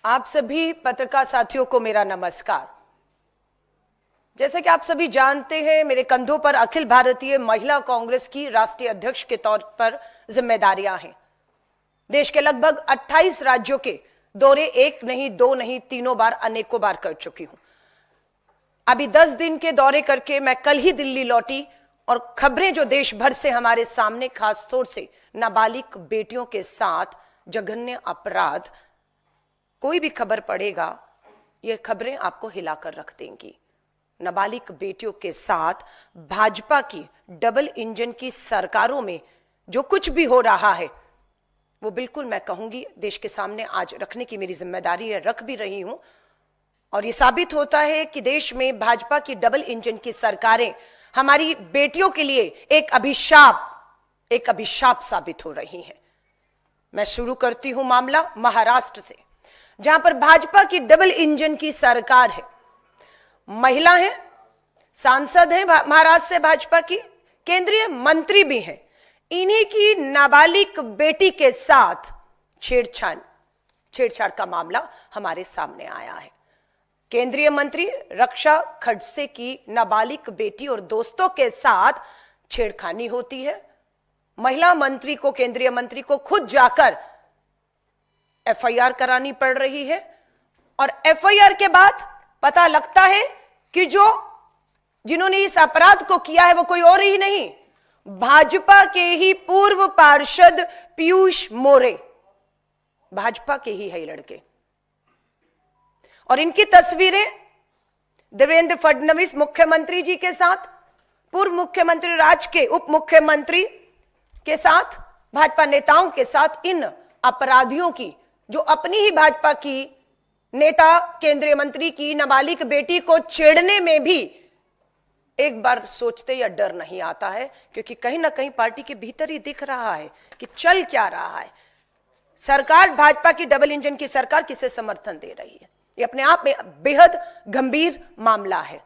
आप सभी पत्रकार साथियों को मेरा नमस्कार। जैसे कि आप सभी जानते हैं, मेरे कंधों पर अखिल भारतीय महिला कांग्रेस की राष्ट्रीय अध्यक्ष के तौर पर जिम्मेदारियां हैं। देश के लगभग 28 राज्यों के दौरे एक नहीं, दो नहीं, तीनों बार, अनेकों बार कर चुकी हूं। अभी 10 दिन के दौरे करके मैं कल ही दिल्ली लौटी और खबरें जो देश भर से हमारे सामने, खासतौर से नाबालिग बेटियों के साथ जघन्य अपराध, कोई भी खबर पड़ेगा ये खबरें आपको हिलाकर रख देंगी। नाबालिग बेटियों के साथ भाजपा की डबल इंजन की सरकारों में जो कुछ भी हो रहा है वो बिल्कुल मैं कहूंगी देश के सामने आज रखने की मेरी जिम्मेदारी है, रख भी रही हूं। और ये साबित होता है कि देश में भाजपा की डबल इंजन की सरकारें हमारी बेटियों के लिए एक अभिशाप साबित हो रही हैं। मैं शुरू करती हूं मामला महाराष्ट्र से, जहां पर भाजपा की डबल इंजन की सरकार है। महिला है, सांसद है महाराष्ट्र से भाजपा की, केंद्रीय मंत्री भी हैं। इन्हीं की नाबालिग बेटी के साथ छेड़छाड़ का मामला हमारे सामने आया है। केंद्रीय मंत्री रक्षा खड़से की नाबालिग बेटी और दोस्तों के साथ छेड़खानी होती है। महिला मंत्री को, केंद्रीय मंत्री को खुद जाकर एफआईआर करानी पड़ रही है। और एफआईआर के बाद पता लगता है कि जिन्होंने इस अपराध को किया है वो कोई और ही नहीं, भाजपा के ही पूर्व पार्षद पीयूष मोरे, भाजपा के ही है ये लड़के। और इनकी तस्वीरें देवेंद्र फडणवीस मुख्यमंत्री जी के साथ, पूर्व मुख्यमंत्री राज्य के उप मुख्यमंत्री के साथ, भाजपा नेताओं के साथ, इन अपराधियों की, जो अपनी ही भाजपा की नेता केंद्रीय मंत्री की नाबालिग बेटी को छेड़ने में भी एक बार सोचते या डर नहीं आता है, क्योंकि कहीं ना कहीं पार्टी के भीतर ही दिख रहा है कि चल क्या रहा है। सरकार, भाजपा की डबल इंजन की सरकार किसे समर्थन दे रही है, ये अपने आप में बेहद गंभीर मामला है।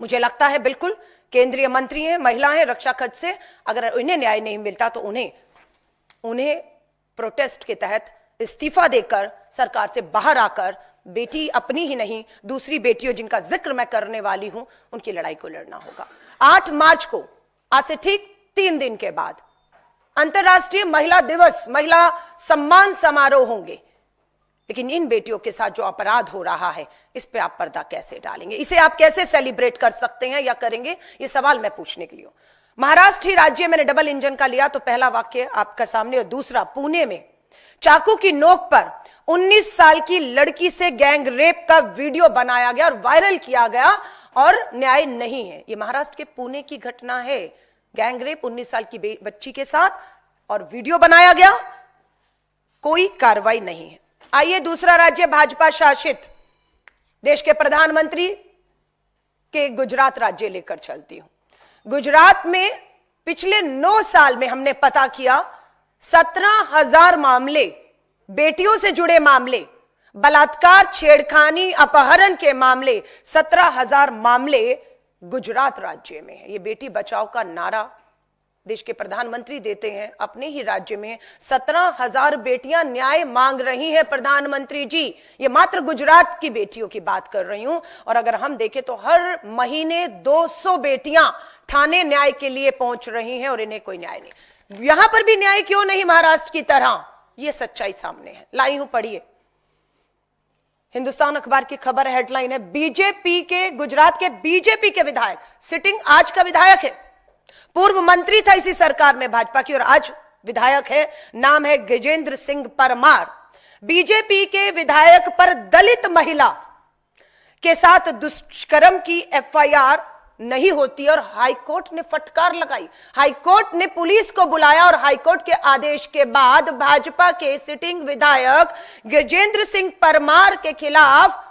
मुझे लगता है बिल्कुल केंद्रीय मंत्री हैं, महिला हैं, रक्षा खर्च से, अगर इन्हें न्याय नहीं मिलता तो उन्हें प्रोटेस्ट के तहत इस्तीफा देकर सरकार से बाहर आकर बेटी अपनी ही नहीं, दूसरी बेटियों जिनका जिक्र मैं करने वाली हूं, उनकी लड़ाई को लड़ना होगा। 8 मार्च को, आज से ठीक 3 दिन के बाद, अंतर्राष्ट्रीय महिला दिवस, महिला सम्मान समारोह होंगे। लेकिन इन बेटियों के साथ जो अपराध हो रहा है, इस पे आप पर्दा कैसे डालेंगे, इसे आप कैसे सेलिब्रेट कर सकते हैं या करेंगे, ये सवाल मैं पूछने के लिए हूं। महाराष्ट्र ही राज्य मैंने डबल इंजन का लिया तो पहला वाक्य आपका सामने, और दूसरा, पुणे में चाकू की नोक पर 19 साल की लड़की से गैंग रेप का वीडियो बनाया गया और वायरल किया गया और न्याय नहीं है। यह महाराष्ट्र के पुणे की घटना है। गैंग रेप 19 साल की बच्ची के साथ और वीडियो बनाया गया, कोई कार्रवाई नहीं है। आइए दूसरा राज्य, भाजपा शासित देश के प्रधानमंत्री के गुजरात राज्य लेकर चलती हूं। गुजरात में पिछले 9 साल में हमने पता किया 17,000 मामले, बेटियों से जुड़े मामले, बलात्कार, छेड़खानी, अपहरण के मामले, 17,000 मामले गुजरात राज्य में है। ये बेटी बचाओ का नारा देश के प्रधानमंत्री देते हैं अपने ही राज्य में। 17,000 बेटियां न्याय मांग रही हैं प्रधानमंत्री जी। ये मात्र गुजरात की बेटियों की बात कर रही हूं। और अगर हम देखें तो हर महीने 200 बेटियां थाने न्याय के लिए पहुंच रही हैं और इन्हें कोई न्याय नहीं। यहां पर भी न्याय क्यों नहीं महाराष्ट्र की तरह, यह सच्चाई सामने है। लाई हूं, पढ़िए। हिंदुस्तान अखबार की खबर, हेडलाइन है, बीजेपी के, गुजरात के बीजेपी के विधायक, सिटिंग आज का विधायक है, पूर्व मंत्री था इसी सरकार में भाजपा की और आज विधायक है, नाम है गजेंद्र सिंह परमार। बीजेपी के विधायक पर दलित महिला के साथ दुष्कर्म की एफआईआर नहीं होती और हाईकोर्ट ने फटकार लगाई। हाईकोर्ट ने पुलिस को बुलाया और हाईकोर्ट के आदेश के बाद भाजपा के सिटिंग विधायक गजेंद्र सिंह परमार के खिलाफ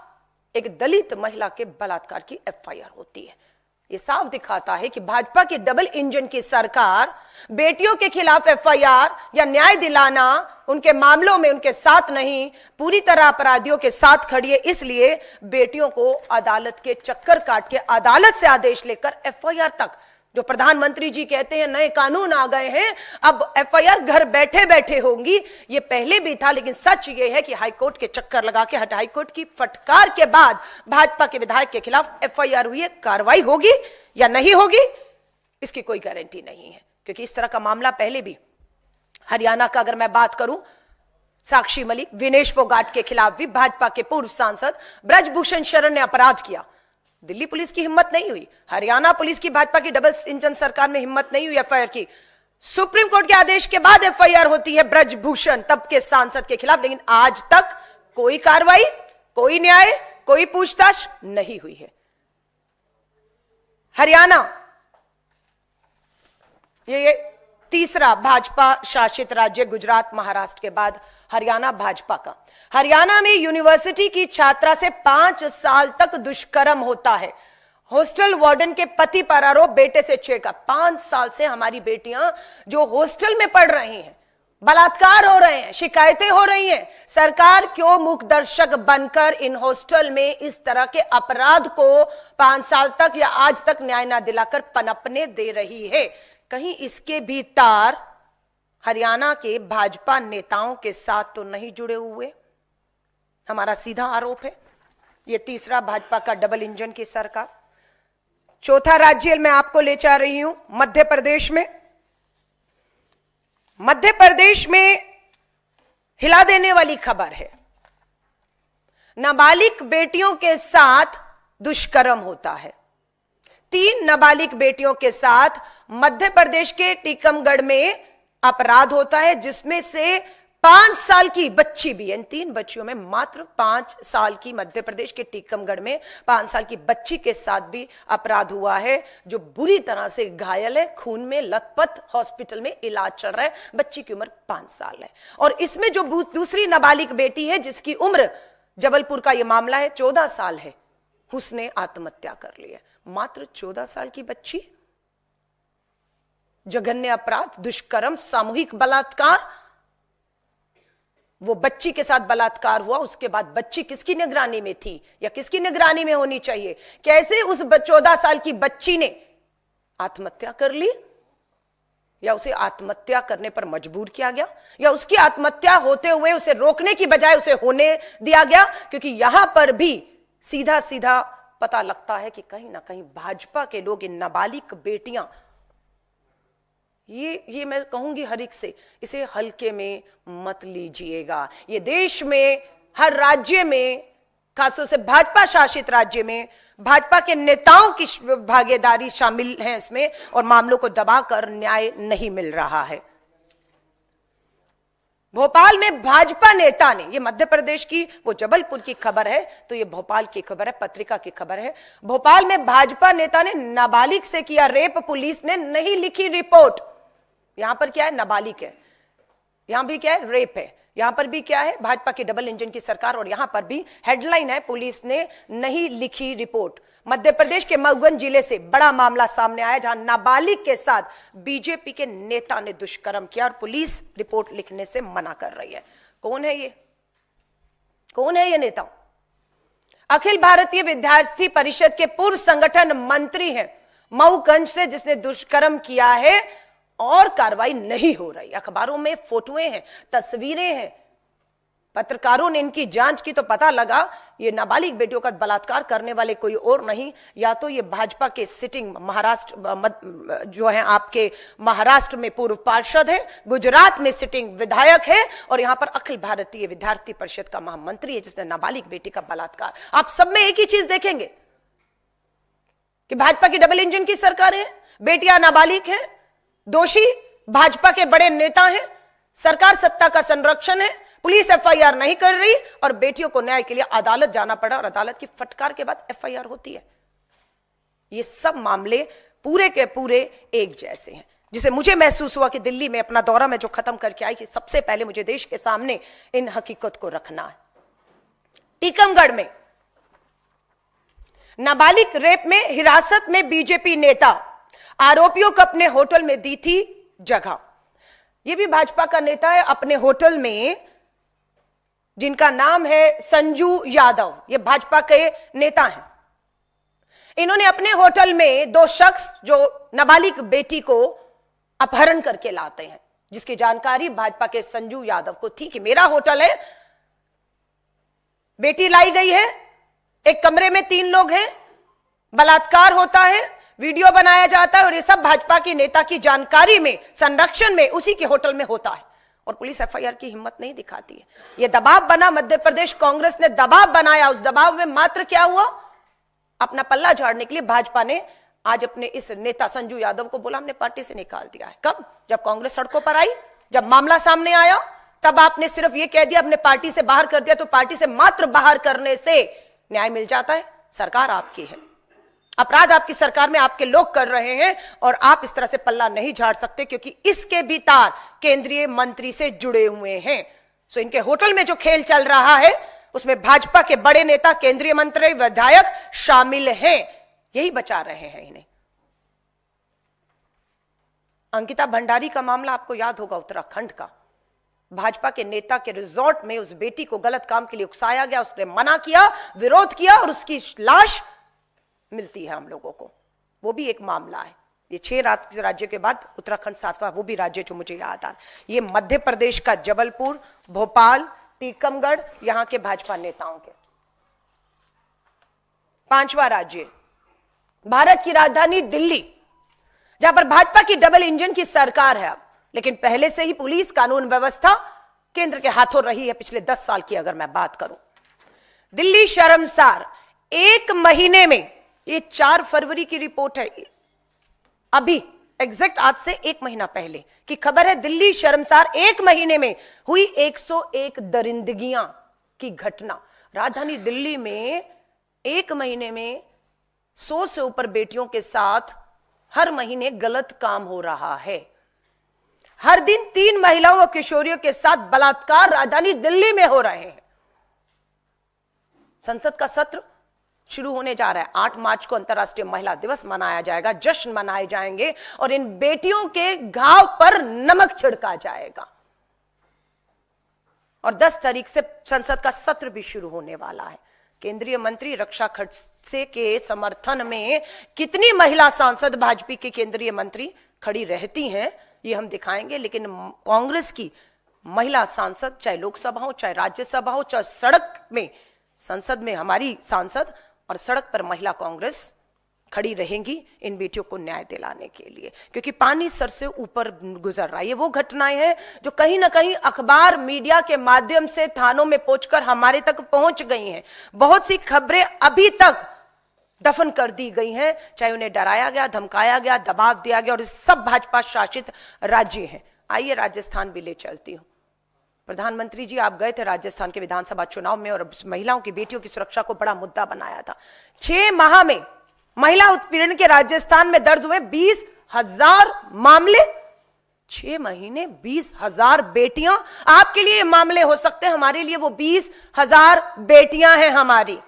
एक दलित महिला के बलात्कार की एफआईआर होती है। यह साफ दिखाता है कि भाजपा की डबल इंजन की सरकार बेटियों के खिलाफ एफआईआर या न्याय दिलाना, उनके मामलों में उनके साथ नहीं, पूरी तरह अपराधियों के साथ खड़ी है। इसलिए बेटियों को अदालत के चक्कर काट के, अदालत से आदेश लेकर एफआईआर तक जो प्रधानमंत्री जी कहते हैं नए कानून आ गए हैं, अब एफआईआर घर बैठे बैठे होंगी, ये पहले भी था, लेकिन सच ये है कि हाईकोर्ट के चक्कर लगा के हाईकोर्ट की फटकार के बाद भाजपा के विधायक के खिलाफ एफआईआर हुई है। कार्रवाई होगी या नहीं होगी इसकी कोई गारंटी नहीं है, क्योंकि इस तरह का मामला पहले भी हरियाणा का अगर मैं बात करूं, साक्षी मलिक, विनेश फोगाट के खिलाफ भी भाजपा के पूर्व सांसद ब्रजभूषण शरण ने अपराध किया। दिल्ली पुलिस की हिम्मत नहीं हुई, हरियाणा पुलिस की, भाजपा की डबल इंजन सरकार में हिम्मत नहीं हुई एफआईआर की। सुप्रीम कोर्ट के आदेश के बाद एफआईआर होती है ब्रजभूषण तब के सांसद के खिलाफ, लेकिन आज तक कोई कार्रवाई, कोई न्याय, कोई पूछताछ नहीं हुई है। हरियाणा ये तीसरा भाजपा शासित राज्य, गुजरात महाराष्ट्र के बाद हरियाणा भाजपा का। हरियाणा में यूनिवर्सिटी की छात्रा से 5 साल तक दुष्कर्म होता है। हॉस्टल वार्डन के पति पर आरोप, बेटे से छेड़छाड़। 5 साल से हमारी बेटियां जो हॉस्टल में पढ़ रही हैं, बलात्कार हो रहे हैं, शिकायतें हो रही हैं। सरकार क्यों मुखदर्शक बनकर इन हॉस्टल में इस तरह के अपराध को 5 साल तक या आज तक न्याय ना दिलाकर पनपने दे रही है? कहीं इसके भी तार हरियाणा के भाजपा नेताओं के साथ तो नहीं जुड़े हुए? हमारा सीधा आरोप है। यह तीसरा भाजपा का डबल इंजन की सरकार। चौथा राज्य मैं आपको ले जा रही हूं, मध्य प्रदेश में। मध्य प्रदेश में हिला देने वाली खबर है। नाबालिग बेटियों के साथ दुष्कर्म होता है। 3 नाबालिग बेटियों के साथ मध्य प्रदेश के टीकमगढ़ में अपराध होता है, जिसमें से 5 साल की बच्ची भी है। इन 3 बच्चियों में मात्र 5 साल की, मध्य प्रदेश के टीकमगढ़ में 5 साल की बच्ची के साथ भी अपराध हुआ है, जो बुरी तरह से घायल है, खून में लथपथ, हॉस्पिटल में इलाज चल रहा है। बच्ची की उम्र 5 साल है। और इसमें जो दूसरी नाबालिग बेटी है, जिसकी उम्र, जबलपुर का यह मामला है, 14 साल है, उसने आत्महत्या कर ली है। मात्र 14 साल की बच्ची, जघन्य अपराध, दुष्कर्म, सामूहिक बलात्कार। वो बच्ची के साथ बलात्कार हुआ, उसके बाद बच्ची किसकी निगरानी में थी या किसकी निगरानी में होनी चाहिए? कैसे उस 14 साल की बच्ची ने आत्महत्या कर ली, या उसे आत्महत्या करने पर मजबूर किया गया, या उसकी आत्महत्या होते हुए उसे रोकने की बजाय उसे होने दिया गया? क्योंकि यहां पर भी सीधा सीधा पता लगता है कि कहीं ना कहीं भाजपा के लोग, इन नाबालिग बेटियां, ये मैं कहूंगी हर एक से, इसे हल्के में मत लीजिएगा। ये देश में हर राज्य में, खासतौर से भाजपा शासित राज्य में, भाजपा के नेताओं की भागीदारी शामिल है इसमें, और मामलों को दबाकर न्याय नहीं मिल रहा है। भोपाल में भाजपा नेता ने, ये मध्य प्रदेश की, वो जबलपुर की खबर है, तो ये भोपाल की खबर है, पत्रिका की खबर है। भोपाल में भाजपा नेता ने नाबालिग से किया रेप, पुलिस ने नहीं लिखी रिपोर्ट। यहां पर क्या है? नाबालिग है, यहां भी क्या है? रेप है। यहां पर भी क्या है? भाजपा की डबल इंजन की सरकार। और यहां पर भी हेडलाइन है, पुलिस ने नहीं लिखी रिपोर्ट। मध्य प्रदेश के मऊगंज जिले से बड़ा मामला सामने आया, जहां नाबालिग के साथ बीजेपी के नेता ने दुष्कर्म किया और पुलिस रिपोर्ट लिखने से मना कर रही है। कौन है ये? कौन है ये नेता? अखिल भारतीय विद्यार्थी परिषद के पूर्व संगठन मंत्री हैं मऊगंज से, जिसने दुष्कर्म किया है और कार्रवाई नहीं हो रही। अखबारों में फोटोएं हैं, तस्वीरें हैं, पत्रकारों ने इनकी जांच की तो पता लगा ये नाबालिग बेटियों का बलात्कार करने वाले कोई और नहीं, या तो ये भाजपा के सिटिंग महाराष्ट्र जो है आपके महाराष्ट्र में पूर्व पार्षद है, गुजरात में सिटिंग विधायक है, और यहां पर अखिल भारतीय विद्यार्थी परिषद का महामंत्री है, जिसने नाबालिग बेटी का बलात्कार। आप सब में एक ही चीज देखेंगे कि भाजपा की डबल इंजन की सरकार है, बेटियां नाबालिग हैं, दोषी भाजपा के बड़े नेता हैं, सरकार सत्ता का संरक्षण है, पुलिस एफआईआर नहीं कर रही, और बेटियों को न्याय के लिए अदालत जाना पड़ा, और अदालत की फटकार के बाद एफआईआर होती है। ये सब मामले पूरे के पूरे एक जैसे हैं, जिसे मुझे महसूस हुआ कि दिल्ली में अपना दौरा में जो खत्म करके आई कि सबसे पहले मुझे देश के सामने इन हकीकत को रखना है। टीकमगढ़ में नाबालिग रेप में हिरासत में बीजेपी नेता, आरोपियों को अपने होटल में दी थी जगह। यह भी भाजपा का नेता है, अपने होटल में, जिनका नाम है संजू यादव, ये भाजपा के नेता हैं। इन्होंने अपने होटल में दो शख्स जो नाबालिग बेटी को अपहरण करके लाते हैं, जिसकी जानकारी भाजपा के संजू यादव को थी कि मेरा होटल है, बेटी लाई गई है, एक कमरे में 3 लोग हैं, बलात्कार होता है, वीडियो बनाया जाता है और ये सब भाजपा की नेता की जानकारी में, संरक्षण में, उसी के होटल में होता है और पुलिस एफआईआर की हिम्मत नहीं दिखाती है। यह दबाव बना, मध्य प्रदेश कांग्रेस ने दबाव बनाया। उस दबाव में मात्र क्या हुआ, अपना पल्ला झाड़ने के लिए भाजपा ने आज अपने इस नेता संजू यादव को बोला हमने पार्टी से निकाल दिया है। कब? जब कांग्रेस सड़कों पर आई, जब मामला सामने आया, तब आपने सिर्फ यह कह दिया अपने पार्टी से बाहर कर दिया। तो पार्टी से मात्र बाहर करने से न्याय मिल जाता है? सरकार आपकी है, अपराध आपकी सरकार में आपके लोग कर रहे हैं और आप इस तरह से पल्ला नहीं झाड़ सकते, क्योंकि इसके भी तार केंद्रीय मंत्री से जुड़े हुए हैं। सो इनके होटल में जो खेल चल रहा है उसमें भाजपा के बड़े नेता, केंद्रीय मंत्री, विधायक शामिल हैं, यही बचा रहे हैं इन्हें। अंकिता भंडारी का मामला आपको याद होगा, उत्तराखंड का। भाजपा के नेता के रिजॉर्ट में उस बेटी को गलत काम के लिए उकसाया गया, उसने मना किया, विरोध किया और उसकी लाश मिलती है हम लोगों को। वो भी एक मामला है। ये 6 राज्यों के बाद उत्तराखंड 7वां वो भी राज्य जो मुझे याद आ रहा। ये मध्य प्रदेश का जबलपुर, भोपाल, टीकमगढ़, यहां के भाजपा नेताओं के। 5वां राज्य भारत की राजधानी दिल्ली, जहां पर भाजपा की डबल इंजन की सरकार है अब, लेकिन पहले से ही पुलिस कानून व्यवस्था केंद्र के हाथों रही है। पिछले 10 साल की अगर मैं बात करूं, दिल्ली शर्मसार, 1 महीने में, ये 4 फरवरी की रिपोर्ट है, अभी एग्जैक्ट आज से 1 महीना पहले की खबर है। दिल्ली शर्मसार 1 महीने में हुई 101 दरिंदगियां की घटना। राजधानी दिल्ली में 1 महीने में 100 से ऊपर बेटियों के साथ हर महीने गलत काम हो रहा है। हर दिन 3 महिलाओं और किशोरियों के साथ बलात्कार राजधानी दिल्ली में हो रहे हैं। संसद का सत्र शुरू होने जा रहा है। 8 मार्च को अंतर्राष्ट्रीय महिला दिवस मनाया जाएगा, जश्न मनाए जाएंगे और इन बेटियों के घाव पर नमक छिड़का जाएगा। और 10 तारीख से संसद का सत्र भी शुरू होने वाला है। केंद्रीय मंत्री रक्षा खड़से के समर्थन में कितनी महिला सांसद भाजपा के केंद्रीय मंत्री खड़ी रहती हैं ये हम दिखाएंगे, लेकिन कांग्रेस की महिला सांसद, चाहे लोकसभा हो, चाहे राज्यसभा हो, चाहे सड़क में, संसद में हमारी सांसद और सड़क पर महिला कांग्रेस खड़ी रहेंगी इन बेटियों को न्याय दिलाने के लिए, क्योंकि पानी सर से ऊपर गुजर रहा है। ये वो घटनाएं हैं जो कहीं ना कहीं अखबार, मीडिया के माध्यम से थानों में पहुंचकर हमारे तक पहुंच गई हैं। बहुत सी खबरें अभी तक दफन कर दी गई हैं, चाहे उन्हें डराया गया, धमकाया गया, दबाव दिया गया, और ये सब भाजपा शासित राज्य हैं। आइए राजस्थान भी ले चलती हूं। प्रधानमंत्री जी, आप गए थे राजस्थान के विधानसभा चुनाव में और महिलाओं की बेटियों की सुरक्षा को बड़ा मुद्दा बनाया था। 6 माह में महिला उत्पीड़न के राजस्थान में दर्ज हुए 20,000 मामले। 6 महीने 20,000 बेटियां। आपके लिए मामले हो सकते हैं, हमारे लिए वो 20,000 बेटियां हैं हमारी।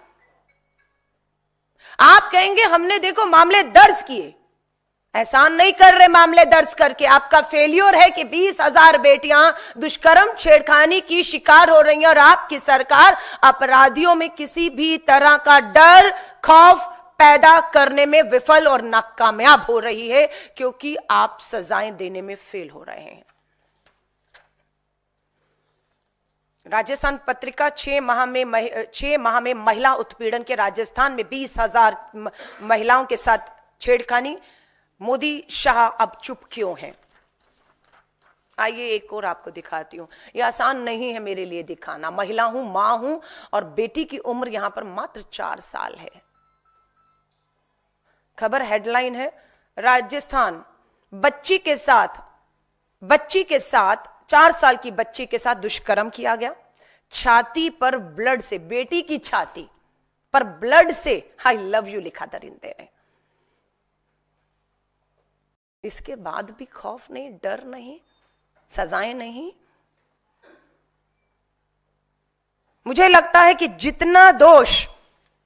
आप कहेंगे हमने देखो मामले दर्ज किए, एहसान नहीं कर रहे मामले दर्ज करके। आपका फेलियर है कि 20,000 बेटियां दुष्कर्म, छेड़खानी की शिकार हो रही हैं और आपकी सरकार अपराधियों में किसी भी तरह का डर, खौफ पैदा करने में विफल और नाकामयाब हो रही है, क्योंकि आप सजाएं देने में फेल हो रहे हैं। राजस्थान पत्रिका 6 माह में महिला उत्पीड़न के राजस्थान में 20,000 महिलाओं के साथ छेड़खानी। मोदी शाह अब चुप क्यों हैं? आइए एक और आपको दिखाती हूं। यह आसान नहीं है मेरे लिए दिखाना। महिला हूं, मां हूं और बेटी की उम्र यहां पर मात्र 4 साल है। खबर हेडलाइन है, राजस्थान बच्ची के साथ 4 साल की बच्ची के साथ दुष्कर्म किया गया। छाती पर ब्लड से, बेटी की छाती पर ब्लड से आई लव यू लिखा दरिंदे ने। इसके बाद भी खौफ नहीं, डर नहीं, सजाएं नहीं। मुझे लगता है कि जितना दोष,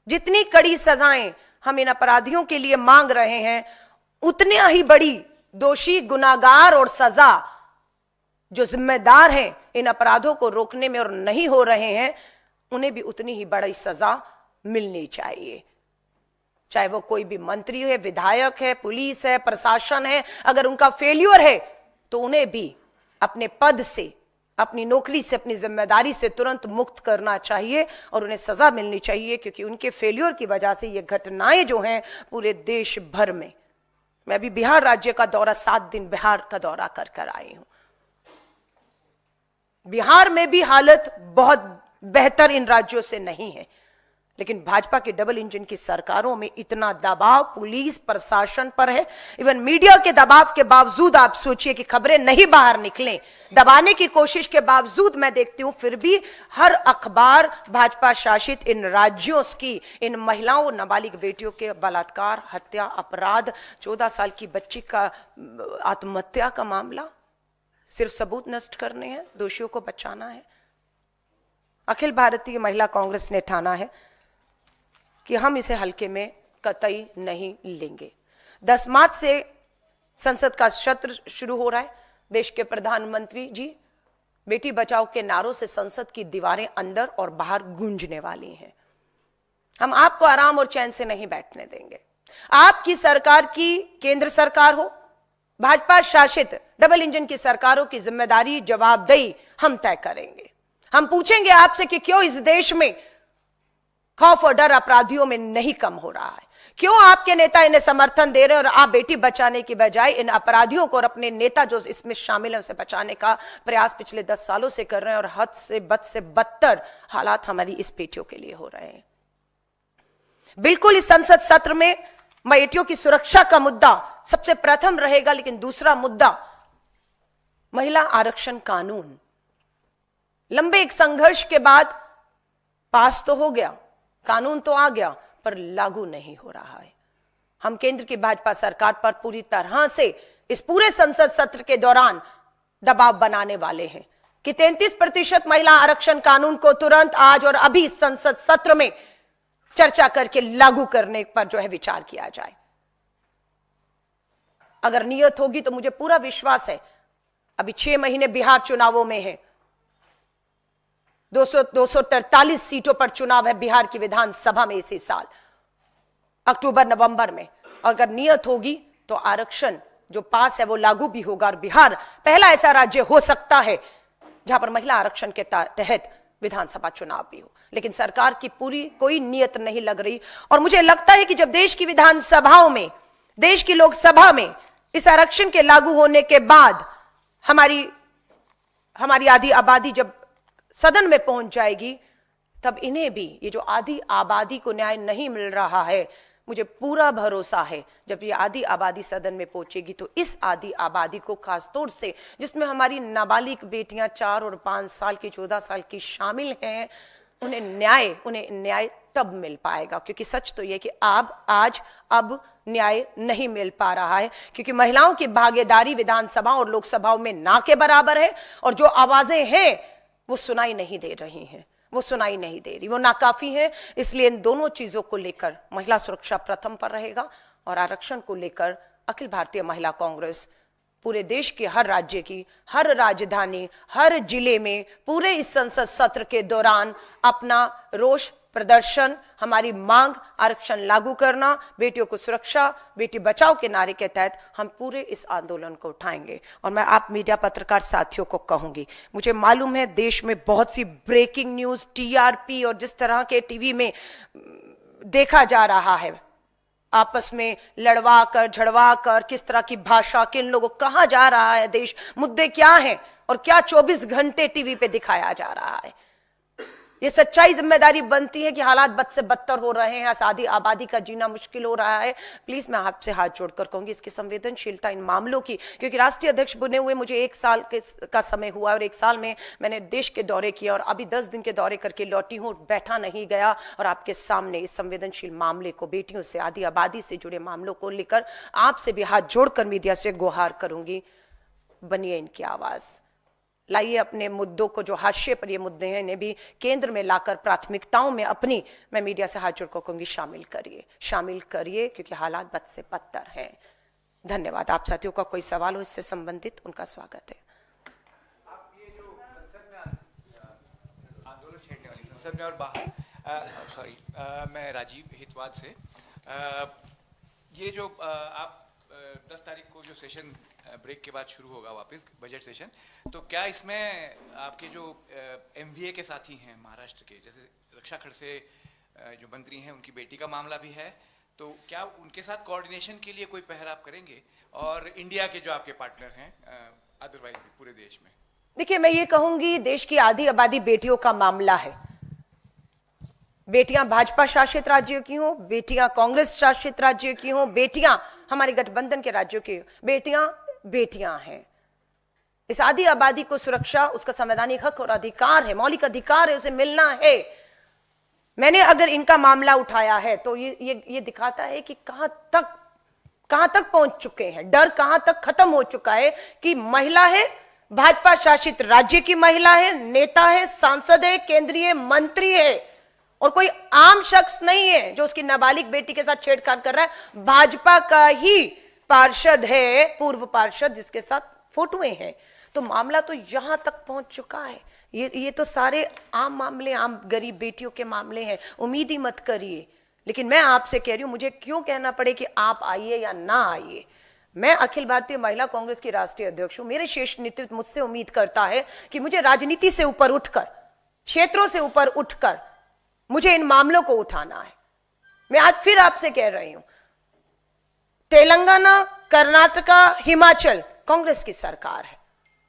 जितनी कड़ी सजाएं हम इन अपराधियों के लिए मांग रहे हैं, उतने ही बड़ी दोषी, गुनाहगार और सजा जो जिम्मेदार हैं इन अपराधों को रोकने में और नहीं हो रहे हैं, उन्हें भी उतनी ही बड़ी सजा मिलनी चाहिए। चाहे वो कोई भी मंत्री है, विधायक है, पुलिस है, प्रशासन है, अगर उनका फेल्यूर है तो उन्हें भी अपने पद से, अपनी नौकरी से, अपनी जिम्मेदारी से तुरंत मुक्त करना चाहिए और उन्हें सजा मिलनी चाहिए, क्योंकि उनके फेल्यूर की वजह से ये घटनाएं जो हैं पूरे देश भर में। मैं अभी बिहार राज्य का दौरा 7 दिन बिहार का दौरा कर आई हूं। बिहार में भी हालत बहुत बेहतर इन राज्यों से नहीं है, लेकिन भाजपा की डबल इंजन की सरकारों में इतना दबाव पुलिस प्रशासन पर है, इवन मीडिया के दबाव के बावजूद आप सोचिए कि खबरें नहीं बाहर निकलें, दबाने की कोशिश के बावजूद मैं देखती हूं फिर भी हर अखबार भाजपा शासित इन राज्यों की इन महिलाओं, नाबालिग बेटियों के बलात्कार, हत्या, अपराध, 14 साल की बच्ची का आत्महत्या का मामला, सिर्फ सबूत नष्ट करने हैं, दोषियों को बचाना है। अखिल भारतीय महिला कांग्रेस ने ठाना है कि हम इसे हल्के में कतई नहीं लेंगे। 10 मार्च से संसद का सत्र शुरू हो रहा है। देश के प्रधानमंत्री जी बेटी बचाओ के नारों से संसद की दीवारें अंदर और बाहर गूंजने वाली हैं। हम आपको आराम और चैन से नहीं बैठने देंगे। आपकी सरकार की केंद्र सरकार हो, भाजपा शासित डबल इंजन की सरकारों की जिम्मेदारी, जवाबदेही हम तय करेंगे। हम पूछेंगे आपसे कि क्यों इस देश में खौफ और डर अपराधियों में नहीं कम हो रहा है, क्यों आपके नेता इन्हें समर्थन दे रहे हैं और आप बेटी बचाने की बजाय इन अपराधियों को और अपने नेता जो इसमें शामिल है उसे बचाने का प्रयास पिछले 10 सालों से कर रहे हैं, और हद से बदतर हालात हमारी इस बेटियों के लिए हो रहे हैं। बिल्कुल इस संसद सत्र में बेटियों की सुरक्षा का मुद्दा सबसे प्रथम रहेगा, लेकिन दूसरा मुद्दा महिला आरक्षण कानून। लंबे एक संघर्ष के बाद पास तो हो गया, कानून तो आ गया, पर लागू नहीं हो रहा है। हम केंद्र की भाजपा सरकार पर पूरी तरह से इस पूरे संसद सत्र के दौरान दबाव बनाने वाले हैं कि 33% महिला आरक्षण कानून को तुरंत आज और अभी संसद सत्र में चर्चा करके लागू करने पर जो है विचार किया जाए। अगर नियत होगी तो मुझे पूरा विश्वास है, अभी 6 महीने बिहार चुनावों में है, 243 सीटों पर चुनाव है बिहार की विधानसभा में इसी साल अक्टूबर नवंबर में। अगर नियत होगी तो आरक्षण जो पास है वो लागू भी होगा, और बिहार पहला ऐसा राज्य हो सकता है जहां पर महिला आरक्षण के तहत विधानसभा चुनाव भी हो। लेकिन सरकार की पूरी कोई नियत नहीं लग रही, और मुझे लगता है कि जब देश की विधानसभाओं में, देश की लोकसभा में इस आरक्षण के लागू होने के बाद हमारी आधी आबादी जब सदन में पहुंच जाएगी, तब इन्हें भी ये जो आधी आबादी को न्याय नहीं मिल रहा है, मुझे पूरा भरोसा है जब ये आधी आबादी सदन में पहुंचेगी तो इस आधी आबादी को खासतौर से जिसमें हमारी नाबालिग बेटियां 4 और 5 साल की, 14 साल की शामिल हैं, उन्हें न्याय तब मिल पाएगा। क्योंकि सच तो यह कि अब न्याय नहीं मिल पा रहा है, क्योंकि महिलाओं की भागीदारी विधानसभा और लोकसभाओं में ना के बराबर है, और जो आवाजें हैं वो सुनाई नहीं दे रही हैं, वो नाकाफी है। इसलिए इन दोनों चीजों को लेकर महिला सुरक्षा प्रथम पर रहेगा, और आरक्षण को लेकर अखिल भारतीय महिला कांग्रेस पूरे देश के हर राज्य की, हर राजधानी, हर जिले में पूरे इस संसद सत्र के दौरान अपना रोष प्रदर्शन, हमारी मांग आरक्षण लागू करना, बेटियों को सुरक्षा, बेटी बचाओ के नारे के तहत हम पूरे इस आंदोलन को उठाएंगे। और मैं आप मीडिया पत्रकार साथियों को कहूंगी, मुझे मालूम है देश में बहुत सी ब्रेकिंग न्यूज, टीआरपी और जिस तरह के टीवी में देखा जा रहा है, आपस में लड़वा कर झड़वा कर किस तरह की भाषा, किन लोगों कहां जा रहा है देश, मुद्दे क्या हैं और क्या 24 घंटे टीवी पे दिखाया जा रहा है। ये सच्चाई जिम्मेदारी बनती है कि हालात बद से बदतर हो रहे हैं, आधी आबादी का जीना मुश्किल हो रहा है। प्लीज मैं आपसे हाथ जोड़कर कहूंगी इसकी संवेदनशीलता इन मामलों की, क्योंकि राष्ट्रीय अध्यक्ष बने हुए मुझे 1 साल का समय हुआ, और 1 साल में मैंने देश के दौरे किया और अभी 10 दिन के दौरे करके लौटी हूं, बैठा नहीं गया। और आपके सामने इस संवेदनशील मामले को, बेटियों से, आधी आबादी से जुड़े मामलों को लेकर आपसे भी हाथ जोड़कर मीडिया से गुहार करूंगी, बनिए इनकी आवाज, लाइए अपने मुद्दों को, जो हाशिए पर ये मुद्दे हैं, इन्हें भी केंद्र में लाकर प्राथमिकताओं में अपनी, मैं मीडिया से हाथ जोड़कर कहूंगी, शामिल करिए, क्योंकि हालात बद से बदतर हैं। धन्यवाद। आप साथियों का कोई सवाल हो इससे संबंधित, उनका स्वागत है। आप ये जो संसद में आंदोलन छेड़ने वाली, संसद में और बाहर, मैं राजीव हितवाद से, ये जो आप 10 तारीख को जो सेशन ब्रेक के बाद शुरू होगा वापस बजट सेशन, तो क्या इसमें आपके जो एमवीए के साथी हैं महाराष्ट्र के, जैसे रक्षा खड़से जो मंत्री हैं उनकी बेटी का मामला भी है, तो क्या उनके साथ कोऑर्डिनेशन के लिए कोई पहल आप करेंगे? और इंडिया के जो आपके पार्टनर हैं अदरवाइज भी पूरे देश में? देखिए, मैं ये कहूंगी देश की आधी आबादी बेटियों का मामला है। बेटियां भाजपा शासित राज्यों की हों, बेटियां कांग्रेस शासित राज्यों की हों, बेटियां हमारे गठबंधन के राज्यों की, बेटियां बेटियां हैं। इस आधी आबादी को सुरक्षा उसका संवैधानिक हक और अधिकार है, मौलिक अधिकार है, उसे मिलना है। मैंने अगर इनका मामला उठाया है तो ये दिखाता है कि कहां तक पहुंच चुके हैं, डर कहां तक खत्म हो चुका है कि महिला है, भाजपा शासित राज्य की महिला है, नेता है, सांसद है, केंद्रीय मंत्री है, और कोई आम शख्स नहीं है जो उसकी नाबालिग बेटी के साथ छेड़छाड़ कर रहा है। भाजपा का ही पार्षद है, पूर्व पार्षद, जिसके साथ फोटोएं हैं। तो मामला तो यहां तक पहुंच चुका है। ये तो सारे आम मामले, आम गरीब बेटियों के मामले हैं। उम्मीद ही मत करिए। लेकिन मैं आपसे कह रही हूं, मुझे क्यों कहना पड़े कि आप आइए या ना आइए। मैं अखिल भारतीय महिला कांग्रेस की राष्ट्रीय अध्यक्ष हूं। मेरे शीर्ष नेतृत्व मुझसे उम्मीद करता है कि मुझे राजनीति से ऊपर उठकर, क्षेत्रों से ऊपर उठकर मुझे इन मामलों को उठाना है। मैं आज फिर आपसे कह रही हूं, तेलंगाना, कर्नाटका, हिमाचल कांग्रेस की सरकार है।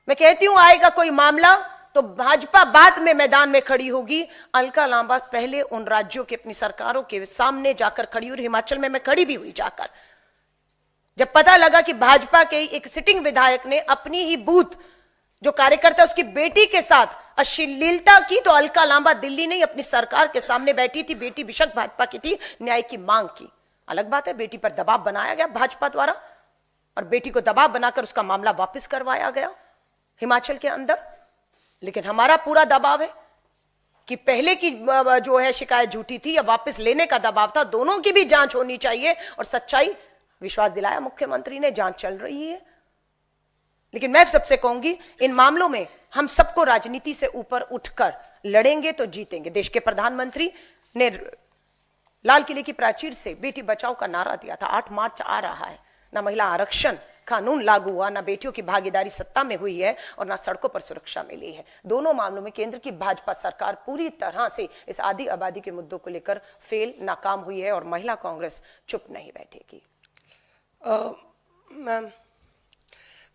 मैं कहती हूं आएगा कोई मामला तो भाजपा बाद में मैदान में खड़ी होगी। अलका लांबा पहले उन राज्यों के अपनी सरकारों के सामने जाकर खड़ी हुई, हिमाचल में मैं खड़ी भी हुई जाकर। जब पता लगा कि भाजपा के एक सिटिंग विधायक ने अपनी ही बूथ जो कार्यकर्ता उसकी बेटी के साथ अश्लीलता की, तो अलका लांबा दिल्ली नहीं अपनी सरकार के सामने बैठी थी। बेटी बेशक भाजपा की थी, न्याय की मांग की। अलग बात है, बेटी पर दबाव बनाया गया भाजपा द्वारा और बेटी को दबाव बनाकर उसका मामला वापस करवाया गया हिमाचल के अंदर। लेकिन हमारा पूरा दबाव है कि पहले की जो है शिकायत झूठी थी या वापस लेने का दबाव था, दोनों की भी जांच होनी चाहिए। और सच्चाई, विश्वास दिलाया मुख्यमंत्री ने, जांच चल रही है। लेकिन मैं सबसे कहूंगी, इन मामलों में हम सबको राजनीति से ऊपर उठकर लड़ेंगे तो जीतेंगे। देश के प्रधानमंत्री ने लाल किले की प्राचीर से बेटी बचाओ का नारा दिया था। 8 मार्च आ रहा है, ना महिला आरक्षण कानून लागू हुआ, ना बेटियों की भागीदारी सत्ता में हुई है और ना सड़कों पर सुरक्षा मिली है। दोनों मामलों में केंद्र की भाजपा सरकार पूरी तरह से इस आधी आबादी के मुद्दों को लेकर फेल, नाकाम हुई है और महिला कांग्रेस चुप नहीं बैठेगी।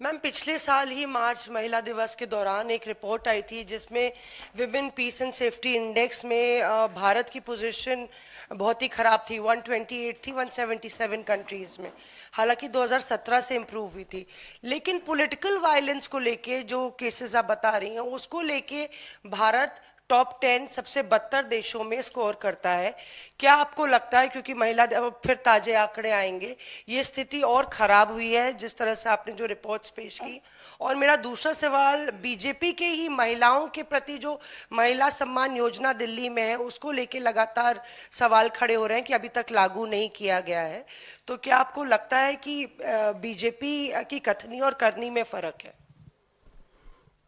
मैम, पिछले साल ही मार्च महिला दिवस के दौरान एक रिपोर्ट आई थी जिसमें women peace and safety index में भारत की पोजीशन बहुत ही ख़राब थी। 128 थी 177 कंट्रीज़ में। हालांकि 2017 से इम्प्रूव हुई थी। लेकिन पॉलिटिकल वायलेंस को लेके जो केसेस आप बता रही हैं, उसको लेके भारत टॉप 10 सबसे बदतर देशों में स्कोर करता है। क्या आपको लगता है, क्योंकि महिला फिर ताजे आंकड़े आएंगे, ये स्थिति और खराब हुई है जिस तरह से आपने जो रिपोर्ट्स पेश की? और मेरा दूसरा सवाल, बीजेपी के ही महिलाओं के प्रति जो महिला सम्मान योजना दिल्ली में है, उसको लेके लगातार सवाल खड़े हो रहे हैं कि अभी तक लागू नहीं किया गया है। तो क्या आपको लगता है कि बीजेपी की कथनी और करनी में फर्क है?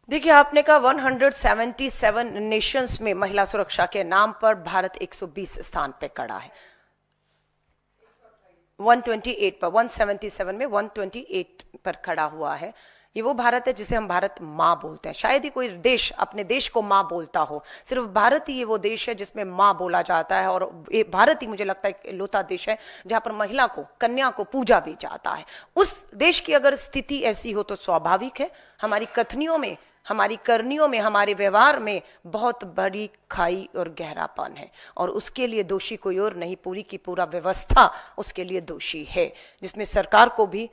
देखिए, आपने कहा 177 नेशंस में महिला सुरक्षा के नाम पर भारत 120 स्थान पे खड़ा है। 128 पर, 177 में 128 पर खड़ा हुआ है। ये वो भारत है जिसे हम भारत माँ बोलते हैं। शायद ही कोई देश अपने देश को माँ बोलता हो, सिर्फ भारत ही ये वो देश है जिसमें माँ बोला जाता है। और भारत ही मुझे लगता है इकलौता देश है जहां पर महिला को, कन्या को पूजा भी जाता है। उस देश की अगर स्थिति ऐसी हो तो स्वाभाविक है हमारी कथनियों में, हमारी करनियों में, हमारे व्यवहार में बहुत बड़ी खाई और गहरापन है। और उसके लिए दोषी कोई और नहीं, पूरी की पूरा व्यवस्था उसके लिए दोषी है, जिसमें सरकार को भी,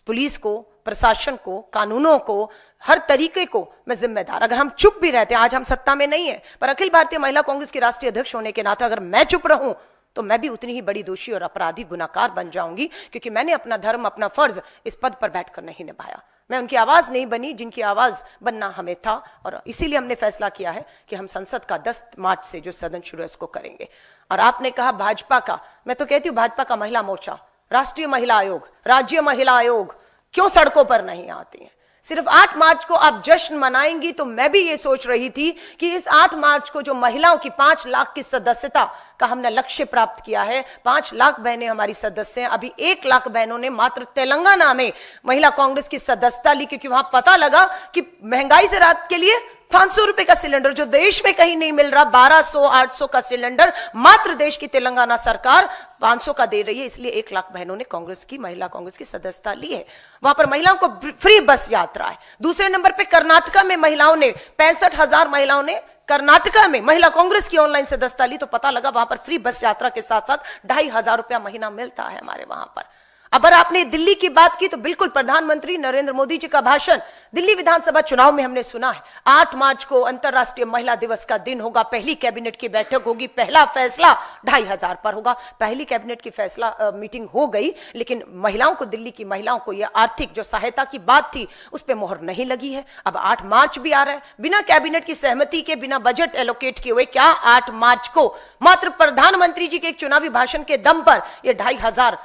पुलिस को, प्रशासन को, कानूनों को, हर तरीके को मैं जिम्मेदार। अगर हम चुप भी रहते हैं, आज हम सत्ता में नहीं है, पर अखिल भारतीय महिला कांग्रेस की राष्ट्रीय अध्यक्ष होने के नाते अगर मैं चुप रहूं तो मैं भी उतनी ही बड़ी दोषी और अपराधी, गुनाहगार बन जाऊंगी, क्योंकि मैंने अपना धर्म, अपना फर्ज इस पद पर बैठकर नहीं निभाया। मैं उनकी आवाज नहीं बनी जिनकी आवाज बनना हमें था। और इसीलिए हमने फैसला किया है कि हम संसद का 10 मार्च से जो सदन शुरू है उसको करेंगे। और आपने कहा भाजपा का, मैं तो कहती हूं भाजपा का महिला मोर्चा, राष्ट्रीय महिला आयोग, राज्य महिला आयोग क्यों सड़कों पर नहीं आती हैं? सिर्फ 8 मार्च को आप जश्न मनाएंगी, तो मैं भी ये सोच रही थी कि इस 8 मार्च को जो महिलाओं की 5 लाख की सदस्यता का हमने लक्ष्य प्राप्त किया है, 5 लाख बहनें हमारी सदस्य हैं। अभी 1 लाख बहनों ने मात्र तेलंगाना में महिला कांग्रेस की सदस्यता ली, क्योंकि वहां पता लगा कि महंगाई से राहत के लिए 500 रुपए का सिलेंडर जो देश में कहीं नहीं मिल रहा, 1200-800 का सिलेंडर मात्र देश की तेलंगाना सरकार 500 का दे रही है। इसलिए 1 लाख बहनों ने कांग्रेस की, महिला कांग्रेस की सदस्यता ली है। वहां पर महिलाओं को फ्री बस यात्रा है। दूसरे नंबर पे कर्नाटका में महिलाओं ने 65,000 महिलाओं ने कर्नाटका में महिला कांग्रेस की ऑनलाइन सदस्यता ली, तो पता लगा वहां पर फ्री बस यात्रा के साथ साथ 2,500 रुपया महीना मिलता है हमारे वहां पर। अगर आपने दिल्ली की बात की तो बिल्कुल प्रधानमंत्री नरेंद्र मोदी जी का भाषण दिल्ली विधानसभा चुनाव में हमने सुना है। 8 मार्च को अंतर्राष्ट्रीय महिला दिवस का दिन होगा, पहली कैबिनेट की बैठक होगी, पहला फैसला 2,500 पर होगा। पहली कैबिनेट की फैसला मीटिंग हो गई, लेकिन महिलाओं को, दिल्ली की महिलाओं को यह आर्थिक जो सहायता की बात थी उस पर मोहर नहीं लगी है। अब 8 मार्च भी आ रहा है, बिना कैबिनेट की सहमति के, बिना बजट एलोकेट किए हुए, क्या 8 मार्च को मात्र प्रधानमंत्री जी के एक चुनावी भाषण के दम पर यह 2,500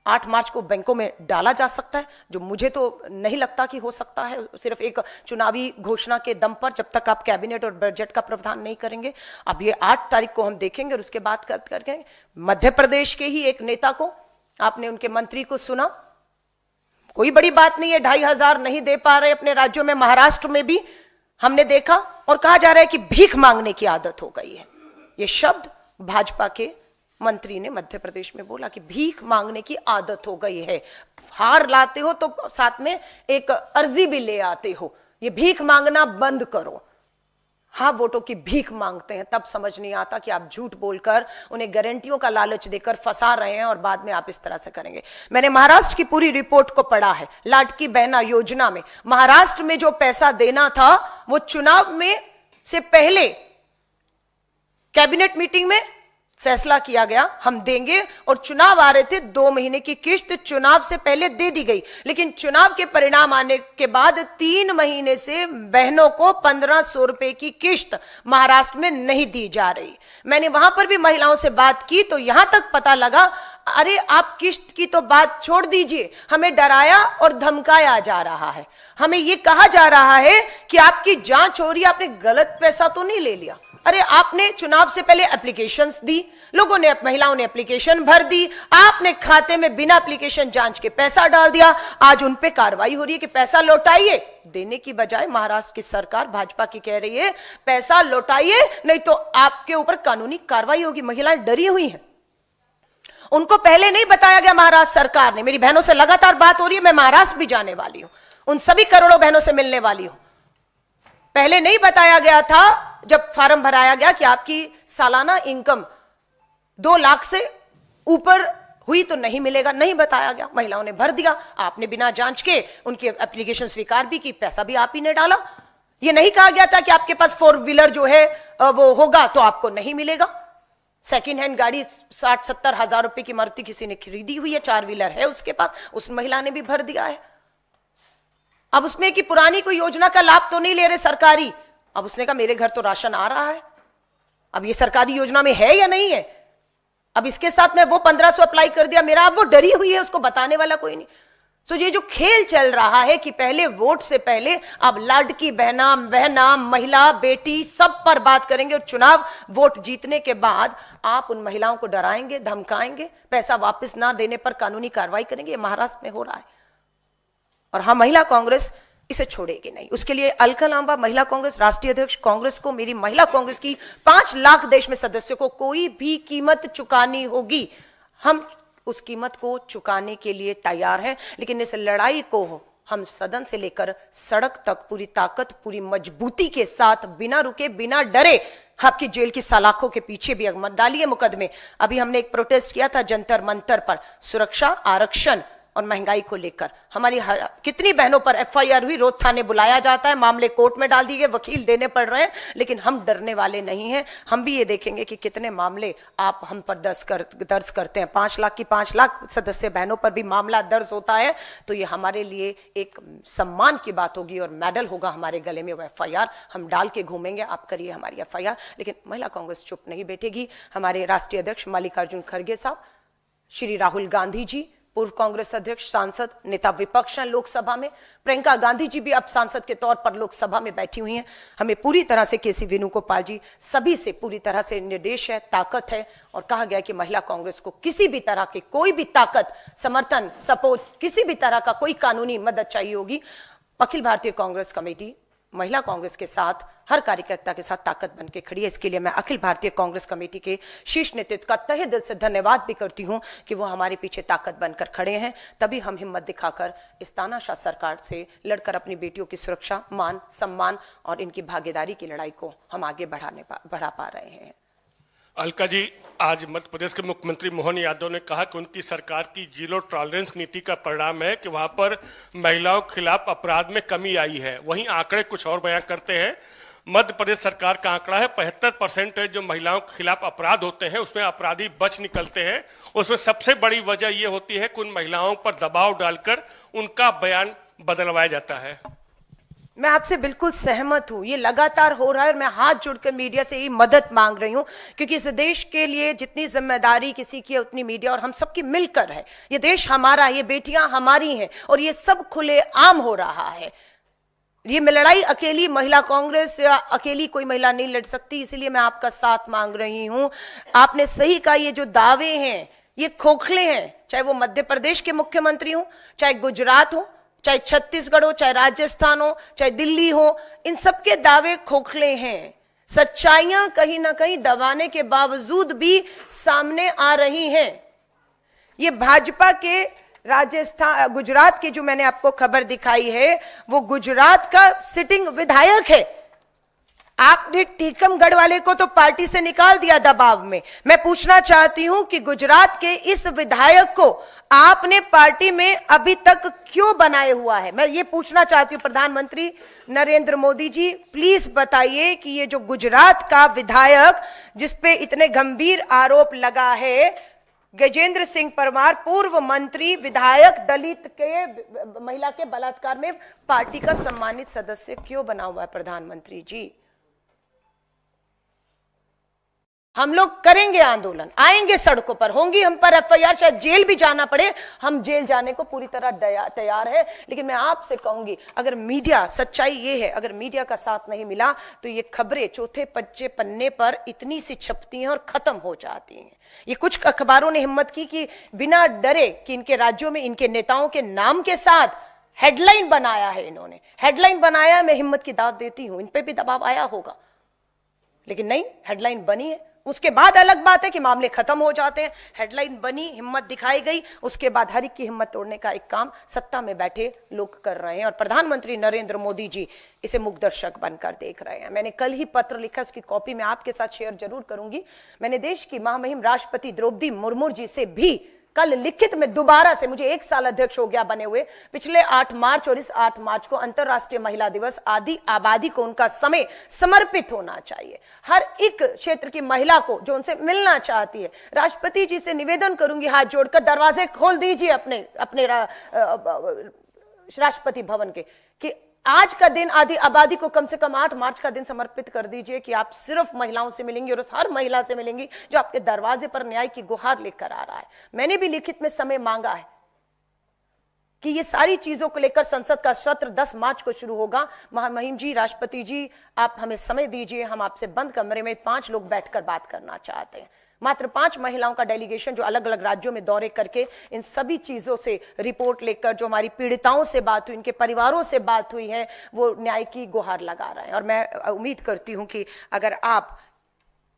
8 मार्च को बैंकों में डाला जा सकता है? जो मुझे तो नहीं लगता कि हो सकता है, सिर्फ एक चुनावी घोषणा के दम पर, जब तक आप कैबिनेट और बजट का प्रावधान नहीं करेंगे। अब ये 8 तारीख को हम देखेंगे और उसके बाद करके मध्य प्रदेश के ही एक नेता को, आपने उनके मंत्री को सुना, कोई बड़ी बात नहीं है, 2,500 नहीं दे पा रहे अपने राज्यों में, महाराष्ट्र में भी हमने देखा, और कहा जा रहा है कि भीख मांगने की आदत हो गई है। ये शब्द भाजपा के मंत्री ने मध्य प्रदेश में बोला कि भीख मांगने की आदत हो गई है। हार लाते हो तो साथ में एक अर्जी भी ले आते हो, ये भीख मांगना बंद करो। हाँ, वोटों की भीख मांगते हैं, तब समझ नहीं आता कि आप झूठ बोलकर उन्हें गारंटियों का लालच देकर फंसा रहे हैं और बाद में आप इस तरह से करेंगे। मैंने महाराष्ट्र की पूरी रिपोर्ट को पढ़ा है। लाडकी बहना योजना में महाराष्ट्र में जो पैसा देना था वो चुनाव में से पहले कैबिनेट मीटिंग में फैसला किया गया, हम देंगे, और चुनाव आ रहे थे, 2 महीने की किश्त चुनाव से पहले दे दी गई। लेकिन चुनाव के परिणाम आने के बाद 3 महीने से बहनों को 1,500 रुपए की किश्त महाराष्ट्र में नहीं दी जा रही। मैंने वहां पर भी महिलाओं से बात की तो यहां तक पता लगा, अरे आप किश्त की तो बात छोड़ दीजिए, हमें डराया और धमकाया जा रहा है। हमें यह कहा जा रहा है कि आपकी जांच हो रही है, आपने गलत पैसा तो नहीं ले लिया। अरे आपने चुनाव से पहले एप्लीकेशंस दी, लोगों ने, महिलाओं ने एप्लीकेशन भर दी, आपने खाते में बिना एप्लीकेशन जांच के पैसा डाल दिया, आज उन पे कार्रवाई हो रही है कि पैसा लौटाइए। देने की बजाय महाराष्ट्र की सरकार भाजपा की कह रही है पैसा लौटाइए, नहीं तो आपके ऊपर कानूनी कार्रवाई होगी। महिलाएं डरी हुई हैं, उनको पहले नहीं बताया गया महाराष्ट्र सरकार ने। मेरी बहनों से लगातार बात हो रही है, मैं महाराष्ट्र भी जाने वाली हूं, उन सभी करोड़ों बहनों से मिलने वाली हूं। पहले नहीं बताया गया था जब फॉर्म भराया गया कि आपकी सालाना इनकम 2 लाख से ऊपर हुई तो नहीं मिलेगा, नहीं बताया गया। महिलाओं ने भर दिया, आपने बिना जांच के उनकी एप्लीकेशन स्वीकार भी की, पैसा भी आप ही ने डाला। ये नहीं कहा गया था कि आपके पास 4 व्हीलर जो है वो होगा तो आपको नहीं मिलेगा। सेकेंड हैंड गाड़ी 60-70 हजार रुपए की मारुति किसी ने खरीदी हुई है, 4 व्हीलर है उसके पास, उस महिला ने भी भर दिया है। अब उसमें कि पुरानी कोई योजना का लाभ तो नहीं ले रहे सरकारी, अब उसने कहा मेरे घर तो राशन आ रहा है। अब ये सरकारी योजना में है या नहीं है? अब इसके साथ में वो 1,500 अप्लाई कर दिया मेरा, अब वो डरी हुई है, उसको बताने वाला कोई नहीं। सो ये जो खेल चल रहा है कि पहले वोट से पहले अब लाडकी बहना, महिला, बेटी सब पर बात करेंगे, और चुनाव वोट जीतने के बाद आप उन महिलाओं को डराएंगे, धमकाएंगे, पैसा वापस ना देने पर कानूनी कार्रवाई करेंगे। ये महाराष्ट्र में हो रहा है, और हाँ, महिला कांग्रेस इसे छोड़ेगी नहीं। उसके लिए अलका लांबा, महिला कांग्रेस राष्ट्रीय अध्यक्ष, कांग्रेस को, मेरी महिला कांग्रेस की 5 लाख देश में सदस्यों को कोई भी कीमत चुकानी होगी, हम उस कीमत को चुकाने के लिए तैयार हैं। लेकिन इस लड़ाई को हम सदन से लेकर सड़क तक पूरी ताकत, पूरी मजबूती के साथ, बिना रुके, बिना डरे, आपकी जेल की सलाखों के पीछे भी मत डालिए मुकदमे। अभी हमने एक प्रोटेस्ट किया था जंतर मंतर पर, सुरक्षा, आरक्षण और महंगाई को लेकर। हमारी कितनी बहनों पर एफआईआर हुई, रोज थाने बुलाया जाता है, मामले कोर्ट में डाल दिए गए, वकील देने पड़ रहे हैं, लेकिन हम डरने वाले नहीं हैं। हम भी ये देखेंगे कि कितने मामले आप हम पर दर्ज करते हैं। 5 लाख की 5 लाख सदस्य बहनों पर भी मामला दर्ज होता है, तो ये हमारे लिए एक सम्मान की बात होगी और मेडल होगा हमारे गले में। वो एफआईआर हम डाल के घूमेंगे, आप करिए हमारी एफआईआर। लेकिन महिला कांग्रेस चुप नहीं बैठेगी। हमारे राष्ट्रीय अध्यक्ष मल्लिकार्जुन खड़गे साहब, श्री राहुल गांधी जी, पूर्व कांग्रेस अध्यक्ष, सांसद, नेता विपक्ष हैं लोकसभा में। प्रियंका गांधी जी भी अब सांसद के तौर पर लोकसभा में बैठी हुई हैं। हमें पूरी तरह से केसी वेणुगोपाल जी सभी से पूरी तरह से निर्देश है, ताकत है, और कहा गया कि महिला कांग्रेस को किसी भी तरह की कोई भी ताकत, समर्थन, सपोर्ट, किसी भी तरह का कोई कानूनी मदद चाहिए होगी, अखिल भारतीय कांग्रेस कमेटी महिला कांग्रेस के साथ, हर कार्यकर्ता के साथ ताकत बन के खड़ी है। इसके लिए मैं अखिल भारतीय कांग्रेस कमेटी के शीर्ष नेतृत्व का तहे दिल से धन्यवाद भी करती हूं कि वो हमारे पीछे ताकत बनकर खड़े हैं। तभी हम हिम्मत दिखाकर इस तानाशाह सरकार से लड़कर अपनी बेटियों की सुरक्षा, मान, सम्मान और इनकी भागीदारी की लड़ाई को हम आगे बढ़ा पा रहे हैं। अलका जी, आज मध्य प्रदेश के मुख्यमंत्री मोहन यादव ने कहा कि उनकी सरकार की जीरो टॉलरेंस नीति का परिणाम है कि वहां पर महिलाओं के खिलाफ अपराध में कमी आई है। वहीं आंकड़े कुछ और बयां करते हैं। मध्य प्रदेश सरकार का आंकड़ा है 75% जो महिलाओं के खिलाफ अपराध होते हैं उसमें अपराधी बच निकलते हैं। उसमें सबसे बड़ी वजह यह होती है कि उन महिलाओं पर दबाव डालकर उनका बयान बदलवाया जाता है। मैं आपसे बिल्कुल सहमत हूं, ये लगातार हो रहा है और मैं हाथ जोड़कर मीडिया से ही मदद मांग रही हूं, क्योंकि इस देश के लिए जितनी जिम्मेदारी किसी की है उतनी मीडिया और हम सबकी मिलकर है। ये देश हमारा, ये बेटियां हमारी हैं और ये सब खुले आम हो रहा है। ये लड़ाई अकेली महिला कांग्रेस या अकेली कोई महिला नहीं लड़ सकती, इसलिए मैं आपका साथ मांग रही हूं। आपने सही कहा, ये जो दावे हैं ये खोखले हैं, चाहे वो मध्य प्रदेश के मुख्यमंत्री हो, चाहे गुजरात हो, चाहे छत्तीसगढ़ हो, चाहे राजस्थान हो, चाहे दिल्ली हो, इन सबके दावे खोखले हैं। सच्चाइयां कहीं ना कहीं दबाने के बावजूद भी सामने आ रही हैं। ये भाजपा के राजस्थान, गुजरात की जो मैंने आपको खबर दिखाई है, वो गुजरात का सिटिंग विधायक है। आपने टीकमगढ़ वाले को तो पार्टी से निकाल दिया दबाव में। मैं पूछना चाहती हूं कि गुजरात के इस विधायक को आपने पार्टी में अभी तक क्यों बनाए हुआ है? मैं ये पूछना चाहती हूं प्रधानमंत्री नरेंद्र मोदी जी, प्लीज बताइए कि ये जो गुजरात का विधायक जिसपे इतने गंभीर आरोप लगा है, गजेंद्र सिंह परमार, पूर्व मंत्री, विधायक, दलित के महिला के बलात्कार में पार्टी का सम्मानित सदस्य क्यों बना हुआ है? प्रधानमंत्री जी, हम लोग करेंगे आंदोलन, आएंगे सड़कों पर, होंगी हम पर एफआईआर, शायद जेल भी जाना पड़े, हम जेल जाने को पूरी तरह तैयार है। लेकिन मैं आपसे कहूंगी, अगर मीडिया, सच्चाई ये है, अगर मीडिया का साथ नहीं मिला तो ये खबरें चौथे पच्चे पन्ने पर इतनी सी छपती हैं और खत्म हो जाती हैं। ये कुछ अखबारों ने हिम्मत की कि बिना डरे कि इनके राज्यों में इनके नेताओं के नाम के साथ हेडलाइन बनाया है, इन्होंने हेडलाइन बनाया। मैं हिम्मत की दाद देती हूं, इन पे भी दबाव आया होगा, लेकिन नहीं, हेडलाइन बनी है। उसके बाद अलग बात है कि मामले खत्म हो जाते हैं। हेडलाइन बनी, हिम्मत दिखाई गई, उसके बाद हर एक की हिम्मत तोड़ने का एक काम सत्ता में बैठे लोग कर रहे हैं और प्रधानमंत्री नरेंद्र मोदी जी इसे मूक दर्शक बनकर देख रहे हैं। मैंने कल ही पत्र लिखा, उसकी कॉपी मैं आपके साथ शेयर जरूर करूंगी। मैंने देश की महामहिम राष्ट्रपति द्रौपदी मुर्मू जी से भी कल लिखित में दोबारा से, मुझे 1 साल अध्यक्ष हो गया बने हुए, पिछले 8 मार्च और इस 8 मार्च को अंतर्राष्ट्रीय महिला दिवस, आदि आबादी को उनका समय समर्पित होना चाहिए। हर एक क्षेत्र की महिला को जो उनसे मिलना चाहती है, राष्ट्रपति जी से निवेदन करूंगी हाथ जोड़कर, दरवाजे खोल दीजिए अपने राष्ट्रपति भवन के, कि आज का दिन आदि आबादी को कम से कम 8 मार्च का दिन समर्पित कर दीजिए कि आप सिर्फ महिलाओं से मिलेंगी और उस हर महिला से मिलेंगी जो आपके दरवाजे पर न्याय की गुहार लेकर आ रहा है। मैंने भी लिखित में समय मांगा है कि ये सारी चीजों को लेकर संसद का सत्र 10 मार्च को शुरू होगा। महामहिम जी, राष्ट्रपति जी, आप हमें समय दीजिए, हम आपसे बंद कमरे में 5 लोग बैठकर बात करना चाहते हैं। मात्र 5 महिलाओं का डेलीगेशन जो अलग अलग राज्यों में दौरे करके इन सभी चीजों से रिपोर्ट लेकर, जो हमारी पीड़िताओं से बात हुई, इनके परिवारों से बात हुई है, वो न्याय की गुहार लगा रहे हैं। और मैं उम्मीद करती हूं कि अगर आप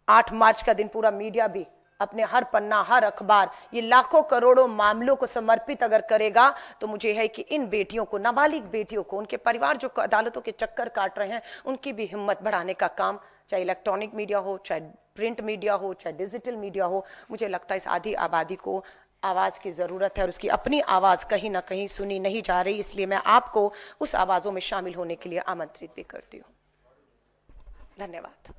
8 मार्च का दिन पूरा मीडिया भी अपने हर पन्ना, हर अखबार ये लाखों करोड़ों मामलों को समर्पित अगर करेगा, तो मुझे है कि इन बेटियों को, नाबालिग बेटियों को, उनके परिवार जो अदालतों के चक्कर काट रहे हैं, उनकी भी हिम्मत बढ़ाने का काम, चाहे इलेक्ट्रॉनिक मीडिया हो, चाहे प्रिंट मीडिया हो, चाहे डिजिटल मीडिया हो, मुझे लगता है इस आधी आबादी को आवाज की जरूरत है और उसकी अपनी आवाज कहीं ना कहीं सुनी नहीं जा रही। इसलिए मैं आपको उस आवाजों में शामिल होने के लिए आमंत्रित भी करती हूँ। धन्यवाद।